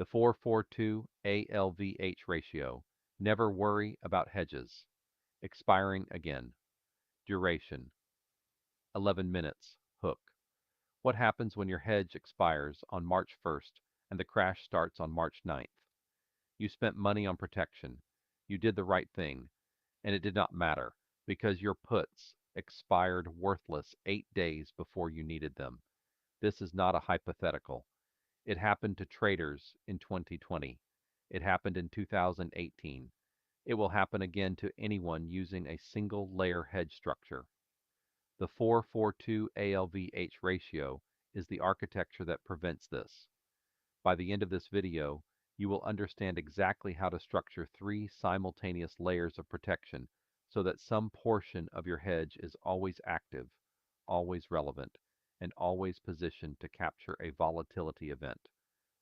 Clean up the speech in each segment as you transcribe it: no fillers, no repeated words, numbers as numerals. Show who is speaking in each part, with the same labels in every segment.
Speaker 1: The 442 ALVH ratio. Never worry about hedges. Expiring again. Duration 11 minutes. Hook. What happens when your hedge expires on March 1st and the crash starts on March 9th? You spent money on protection. You did the right thing, and it did not matter because your puts expired worthless 8 days before you needed them. This is not a hypothetical. It happened to traders in 2020. It happened in 2018. It will happen again to anyone using a single layer hedge structure. The 442 ALVH ratio is the architecture that prevents this. By the end of this video, you will understand exactly how to structure 3 simultaneous layers of protection so that some portion of your hedge is always active, always relevant, and always positioned to capture a volatility event,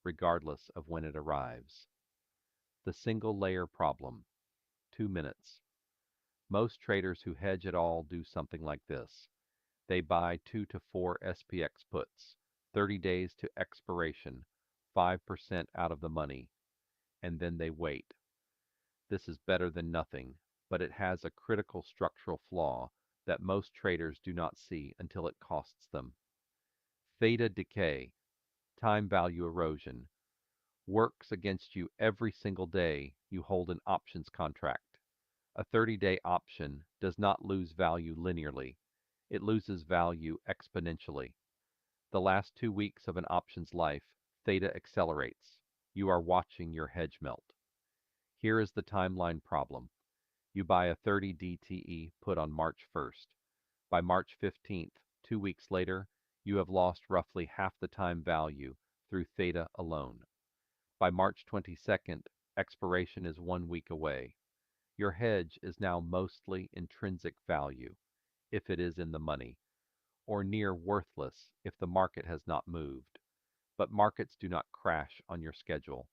Speaker 1: regardless of when it arrives. The single layer problem. 2 minutes. Most traders who hedge at all do something like this. They buy 2 to 4 SPX puts, 30 days to expiration, 5% out of the money, and then they wait. This is better than nothing, but it has a critical structural flaw that most traders do not see until it costs them. Theta decay, time value erosion, works against you every single day you hold an options contract. A 30-day option does not lose value linearly. It loses value exponentially. The last 2 weeks of an option's life, theta accelerates. You are watching your hedge melt. Here is the timeline problem. You buy a 30 DTE put on March 1st. By March 15th, 2 weeks later, you have lost roughly half the time value through theta alone. By March 22nd, expiration is 1 week away. Your hedge is now mostly intrinsic value, if it is in the money, or near worthless if the market has not moved. But markets do not crash on your schedule.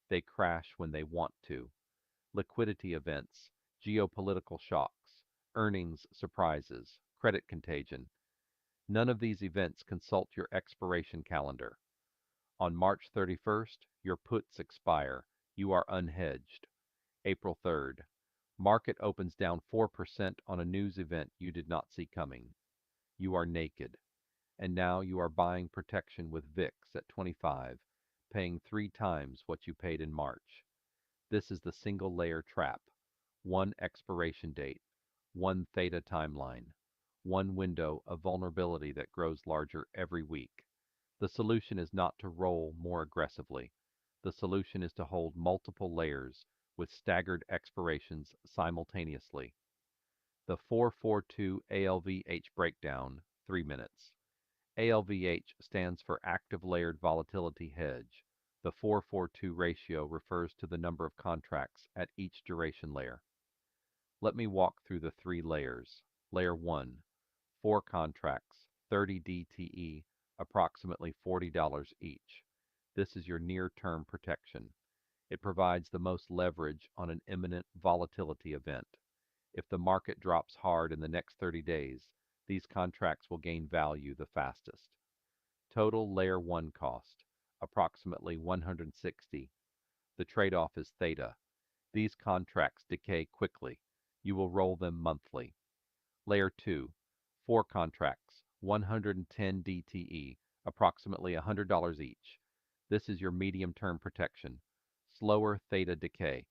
Speaker 1: They crash when they want to. Liquidity events, geopolitical shocks, earnings surprises, credit contagion. None of these events consult your expiration calendar. On March 31st, your puts expire. You are unhedged. April 3rd. Market opens down 4% on a news event you did not see coming. You are naked. And now you are buying protection with VIX at 25, paying 3 times what you paid in March. This is the single layer trap. 1 expiration date, 1 theta timeline, 1 window of vulnerability that grows larger every week. The solution is not to roll more aggressively. The solution is to hold multiple layers with staggered expirations simultaneously. The 442 ALVH breakdown, 3 minutes. ALVH stands for Active Layered Volatility Hedge. The 442 ratio refers to the number of contracts at each duration layer. Let me walk through the 3 layers. Layer 1, 4 contracts, 30 DTE, approximately $40 each. This is your near-term protection. It provides the most leverage on an imminent volatility event. If the market drops hard in the next 30 days, these contracts will gain value the fastest. Total Layer 1 cost, approximately $160. The trade-off is theta. These contracts decay quickly. You will roll them monthly. Layer 2, 4 contracts, 110 DTE, approximately $100 each. This is your medium-term protection. Slower theta decay,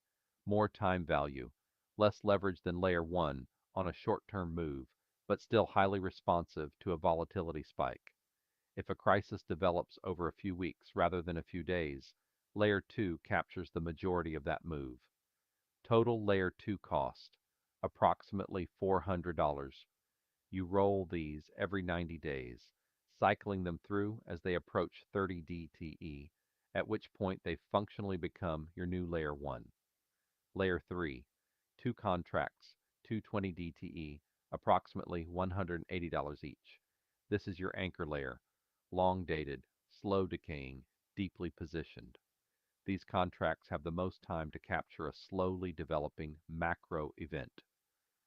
Speaker 1: more time value, less leverage than Layer 1 on a short-term move, but still highly responsive to a volatility spike. If a crisis develops over a few weeks rather than a few days, Layer 2 captures the majority of that move. Total Layer 2 cost, approximately $400. You roll these every 90 days, cycling them through as they approach 30 DTE, at which point they functionally become your new Layer 1. Layer 3, 2 contracts, 220 DTE, approximately $180 each. This is your anchor layer, long dated, slow decaying, deeply positioned. These contracts have the most time to capture a slowly developing macro event,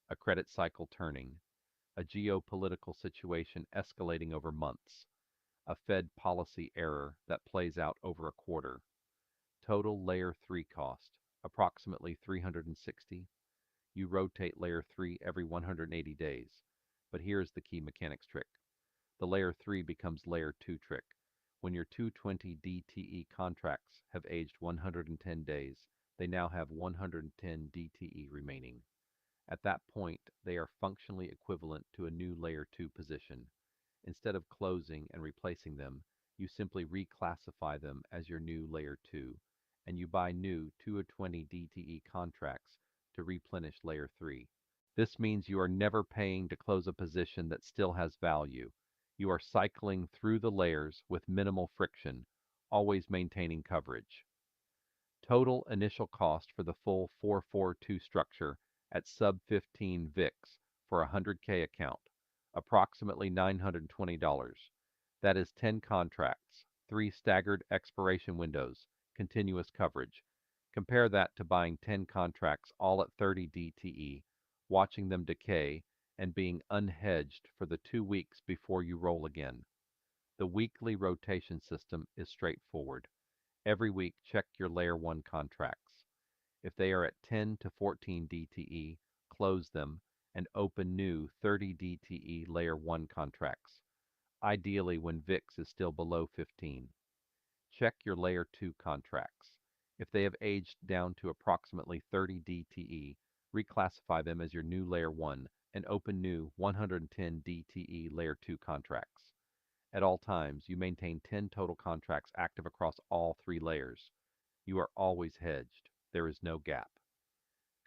Speaker 1: a credit cycle turning, a geopolitical situation escalating over months, a Fed policy error that plays out over a quarter. Total Layer 3 cost, approximately 360. You rotate Layer 3 every 180 days. But here's the key mechanics trick. The Layer 3 becomes Layer 2 trick. When your 220 DTE contracts have aged 110 days, they now have 110 DTE remaining. At that point, they are functionally equivalent to a new Layer 2 position. Instead of closing and replacing them, you simply reclassify them as your new Layer 2, and you buy new 220 DTE contracts to replenish Layer 3. This means you are never paying to close a position that still has value. You are cycling through the layers with minimal friction, always maintaining coverage. Total initial cost for the full 442 structure at sub 15 VIX for a 100K account, approximately $920. That is 10 contracts, 3 staggered expiration windows, continuous coverage. Compare that to buying 10 contracts all at 30 DTE, watching them decay, and being unhedged for the 2 weeks before you roll again. The weekly rotation system is straightforward. Every week, check your Layer 1 contracts. If they are at 10 to 14 DTE, close them and open new 30 DTE Layer 1 contracts, ideally when VIX is still below 15. Check your Layer 2 contracts. If they have aged down to approximately 30 DTE, reclassify them as your new Layer 1 and open new 110 DTE Layer 2 contracts. At all times, you maintain 10 total contracts active across all 3 layers. You are always hedged. There is no gap.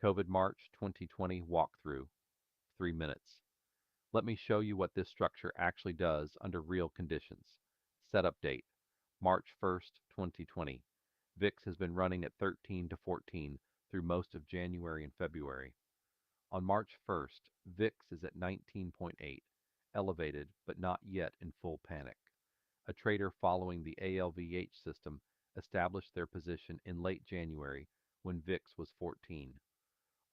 Speaker 1: COVID March 2020 walkthrough, 3 minutes. Let me show you what this structure actually does under real conditions. Setup date, March 1st, 2020. VIX has been running at 13 to 14 through most of January and February. On March 1st, VIX is at 19.8, elevated but not yet in full panic. A trader following the ALVH system established their position in late January when VIX was 14.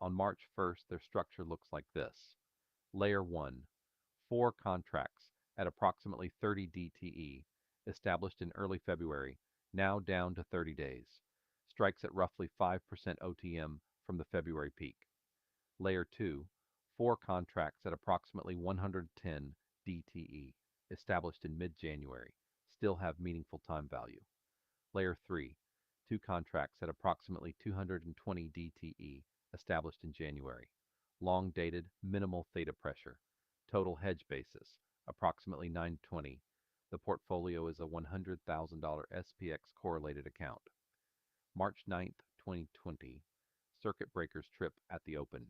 Speaker 1: On March 1st, their structure looks like this. Layer 1, 4 contracts at approximately 30 DTE, established in early February, now down to 30 days. Strikes at roughly 5% OTM from the February peak. Layer 2, 4 contracts at approximately 110 DTE, established in mid-January, still have meaningful time value. Layer 3, 2 contracts at approximately 220 DTE, established in January. Long-dated, minimal theta pressure. Total hedge basis, approximately 920. The portfolio is a $100,000 SPX correlated account. March 9th, 2020. Circuit breakers trip at the open.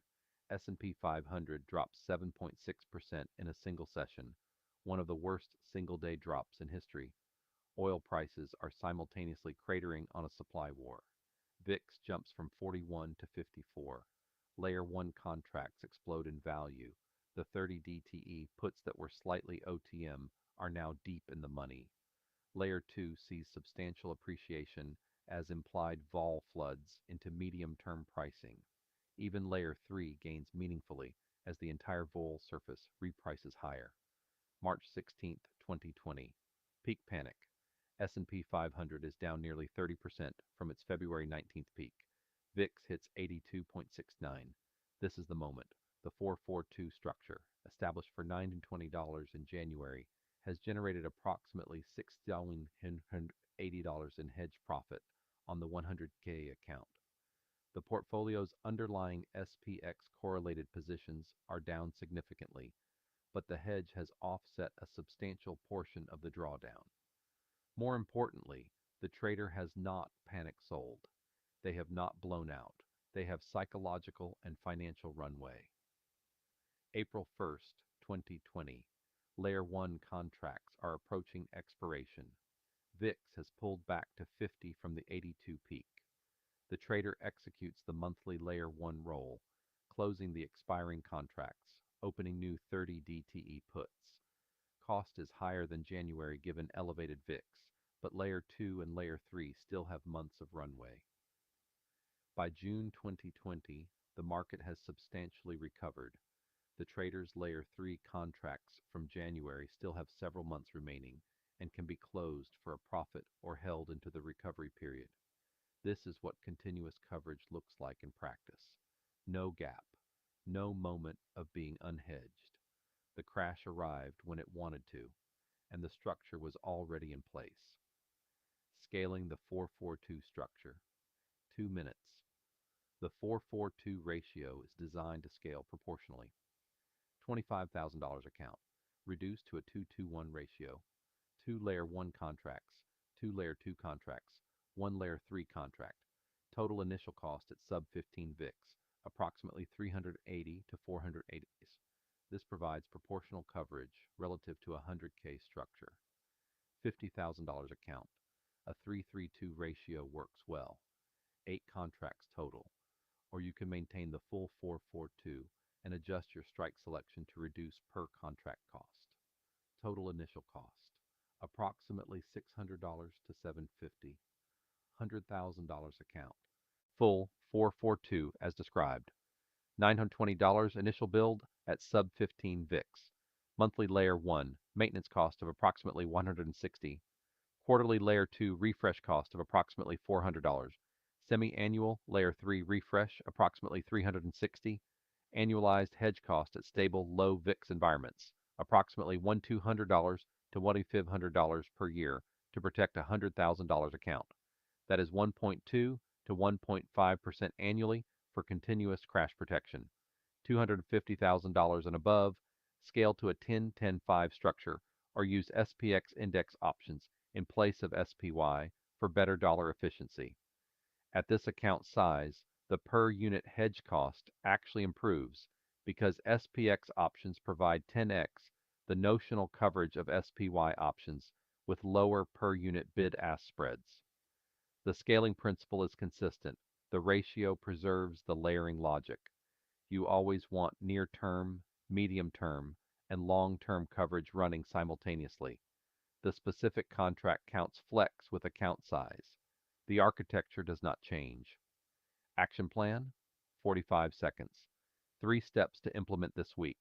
Speaker 1: S&P 500 drops 7.6% in a single session, one of the worst single-day drops in history. Oil prices are simultaneously cratering on a supply war. VIX jumps from 41 to 54. Layer 1 contracts explode in value. The 30 DTE puts that were slightly OTM are now deep in the money. Layer 2 sees substantial appreciation as implied vol floods into medium-term pricing. Even Layer 3 gains meaningfully as the entire vol surface reprices higher. March 16, 2020. Peak panic. S&P 500 is down nearly 30% from its February 19th peak. VIX hits 82.69. This is the moment. The 442 structure, established for $920 in January, has generated approximately $6,180 in hedge profit on the 100K account. The portfolio's underlying SPX correlated positions are down significantly, but the hedge has offset a substantial portion of the drawdown. More importantly, the trader has not panic sold. They have not blown out. They have psychological and financial runway. April 1st, 2020. Layer 1 contracts are approaching expiration. VIX has pulled back to 50 from the 82 peak. The trader executes the monthly Layer 1 roll, closing the expiring contracts, opening new 30 DTE puts. Cost is higher than January given elevated VIX, but Layer 2 and Layer 3 still have months of runway. By June 2020, the market has substantially recovered. The trader's Layer 3 contracts from January still have several months remaining and can be closed for a profit or held into the recovery period. This is what continuous coverage looks like in practice. No gap, no moment of being unhedged. The crash arrived when it wanted to, and the structure was already in place. Scaling the 442 structure. 2 minutes. The 442 ratio is designed to scale proportionally. $25,000 account, reduced to a 2-to-1 ratio. 2 layer 1 contracts, 2 layer 2 contracts, 1 layer 3 contract. Total initial cost at sub 15 VIX, approximately 380 to 480 days. This provides proportional coverage relative to a 100K structure. $50,000 account. A 3-3-2 ratio works well. 8 contracts total. Or you can maintain the full 442 and adjust your strike selection to reduce per contract cost. Total initial cost, approximately $600 to $750. $100,000 account. Full 442 as described. $920 initial build at sub 15 VIX. Monthly layer 1, maintenance cost of approximately $160. Quarterly layer 2 refresh cost of approximately $400. Semi-annual layer 3 refresh approximately $360. Annualized hedge cost at stable low VIX environments approximately $1,200 to $2,500 per year to protect a $100,000 account. That is 1.2 to 1.5% annually for continuous crash protection. $250,000 and above, scale to a 10-10-5 structure or use SPX index options in place of SPY for better dollar efficiency. At this account size, the per unit hedge cost actually improves because SPX options provide 10x the notional coverage of SPY options with lower per unit bid-ask spreads. The scaling principle is consistent. The ratio preserves the layering logic. You always want near-term, medium-term, and long-term coverage running simultaneously. The specific contract counts flex with account size. The architecture does not change. Action plan? 45 seconds. 3 steps to implement this week.